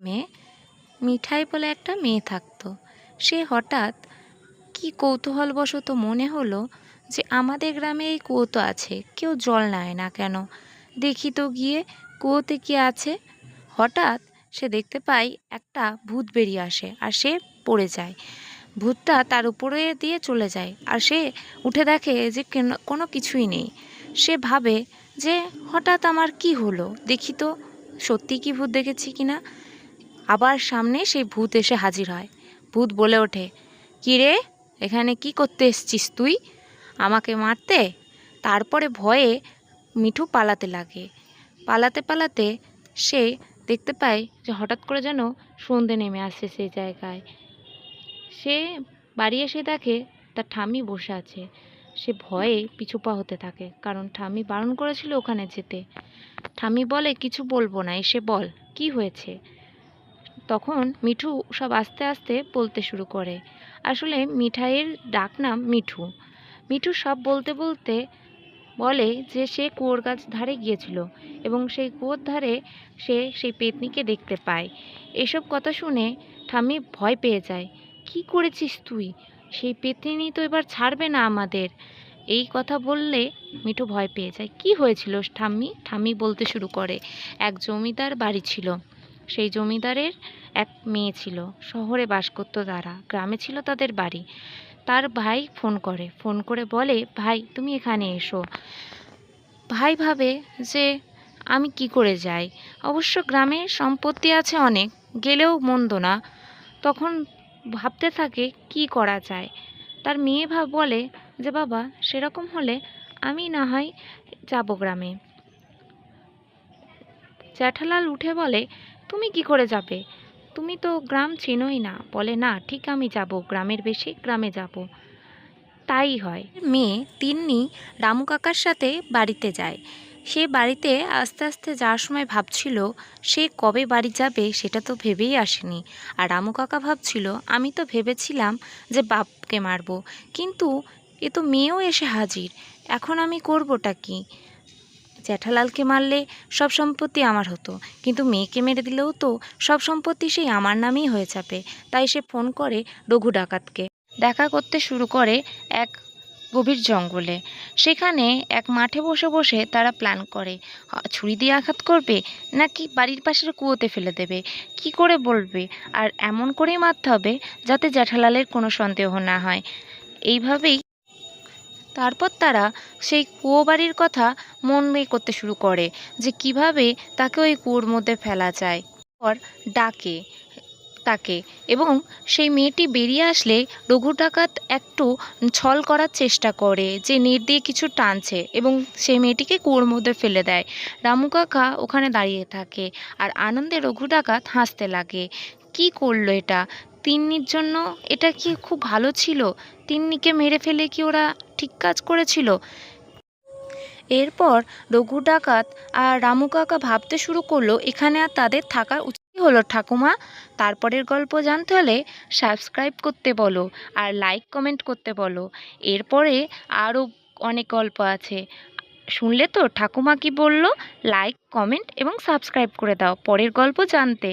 মেয়ে মিঠাই বলে একটা মেয়ে থাকতো। সে হঠাৎ কি কৌতূহলবশত মনে হলো যে আমাদের গ্রামে এই কুয়ো তো আছে, কেউ জল নেয় না কেন, দেখি তো গিয়ে কুয়োতে কি আছে। হঠাৎ সে দেখতে পায় একটা ভূত বেরিয়ে আসে আর সে পড়ে যায়। ভূতটা তার উপরে দিয়ে চলে যায় আর সে উঠে দেখে যে কোনো কিছুই নেই। সে ভাবে যে হঠাৎ আমার কি হলো, দেখি তো সত্যি কি ভূত দেখেছি কিনা। আবার সামনে সেই ভূত এসে হাজির হয়। ভূত বলে ওঠে, কী রে, এখানে কি করতে এসছিস তুই, আমাকে মারতে? তারপরে ভয়ে মিঠু পালাতে লাগে। পালাতে পালাতে সে দেখতে পায় যে হঠাৎ করে যেন সন্ধে নেমে আসছে সেই জায়গায়। সে বাড়ি এসে দেখে তার ঠাম্মি বসে আছে। সে ভয়ে পিছুপা হতে থাকে, কারণ ঠাম্মি বারণ করেছিল ওখানে যেতে। ঠাম্মি বলে, কিছু বলবো না, এসে বল কি হয়েছে। তখন মিঠু সব আস্তে আস্তে বলতে শুরু করে। আসলে মিঠাইয়ের ডাক নাম মিঠু। মিঠু সব বলতে বলতে বলে যে সে কুয়োর গাছ ধারে গিয়েছিল এবং সেই কুয়োর ধারে সে সেই পেতনিকে দেখতে পায়। এসব কথা শুনে ঠাম্মি ভয় পেয়ে যায়। কি করেছিস তুই, সেই পেতনি তো এবার ছাড়বে না আমাদের। এই কথা বললে মিঠু ভয় পেয়ে যায়। কি হয়েছিল ঠাম্মি? ঠাম্মি বলতে শুরু করে, এক জমিদার বাড়ি ছিল। সেই জমিদারের এক মেয়ে ছিল, শহরে বাস করতো তারা, গ্রামে ছিল তাদের বাড়ি। তার ভাই ফোন করে বলে, ভাই তুমি এখানে এসো। ভাই ভাবে যে আমি কি করে যাই, অবশ্য গ্রামে সম্পত্তি আছে অনেক, গেলেও মন্দ না। তখন ভাবতে থাকে কি করা যায়। তার মেয়ে বলে যে বাবা, সেরকম হলে আমি না হয় যাবো গ্রামে। জ্যাঠালাল উঠে বলে, তুমি কি করে যাবে, তুমি তো গ্রাম চেনোই না। বলে, না ঠিক আমি যাব, গ্রামের বেশি গ্রামে যাব। তাই হয়। মেয়ে তিন্নি রামু কাকার সাথে বাড়িতে যায়। সে বাড়িতে আস্তে আস্তে যাওয়ার সময় ভাবছিল সে কবে বাড়ি যাবে সেটা তো ভেবেই আসেনি। আর রামু কাকা ভাবছিল, আমি তো ভেবেছিলাম যে বাপকে মারবো, কিন্তু এ তো মেয়েও এসে হাজির, এখন আমি করবোটা কি? জ্যাঠালালকে মারলে সব সম্পত্তি আমার হতো, কিন্তু মেয়েকে মেরে দিলেও তো সব সম্পত্তি সেই আমার নামেই হয়ে যাবে। তাই সে ফোন করে রঘু ডাকাতকে। দেখা করতে শুরু করে এক গভীর জঙ্গলে। সেখানে এক মাঠে বসে বসে তারা প্ল্যান করে, ছুরি দিয়ে আঘাত করবে নাকি বাড়ির পাশের কুয়োতে ফেলে দেবে, কি করে বলবে। আর এমন করেই মারতে হবে যাতে জ্যাঠালালের কোনো সন্দেহ না হয়। এইভাবেই তারপর তারা সেই কুয়ো বাড়ির কথা মনে করতে শুরু করে যে কিভাবে তাকে ওই কুয়োর মধ্যে ফেলা যায়। পর ডাকে তাকে, এবং সেই মেয়েটি বেরিয়ে আসলে রঘু ডাকাত একটু ছল করার চেষ্টা করে যে নেট দিয়ে কিছু টানছে এবং সেই মেয়েটিকে কুয়োর মধ্যে ফেলে দেয়। রামু কাকা ওখানে দাঁড়িয়ে থাকে আর আনন্দে রঘু ডাকাত হাসতে লাগে। কি করলো এটা? তিন্নির জন্য এটা কি খুব ভালো ছিল? তিন্নিকে মেরে ফেলে কি ওরা ঠিক কাজ করেছিল? এরপর রঘু ডাকাত আর রামু কাকা ভাবতে শুরু করলো এখানে আর তাদের থাকার উচিত হলো। ঠাকুমা, তারপরের গল্প জানতে হলে সাবস্ক্রাইব করতে বলো আর লাইক কমেন্ট করতে বলো। এরপরে আরও অনেক গল্প আছে, শুনলে তো ঠাকুমা কি বললো? লাইক কমেন্ট এবং সাবস্ক্রাইব করে দাও পরের গল্প জানতে।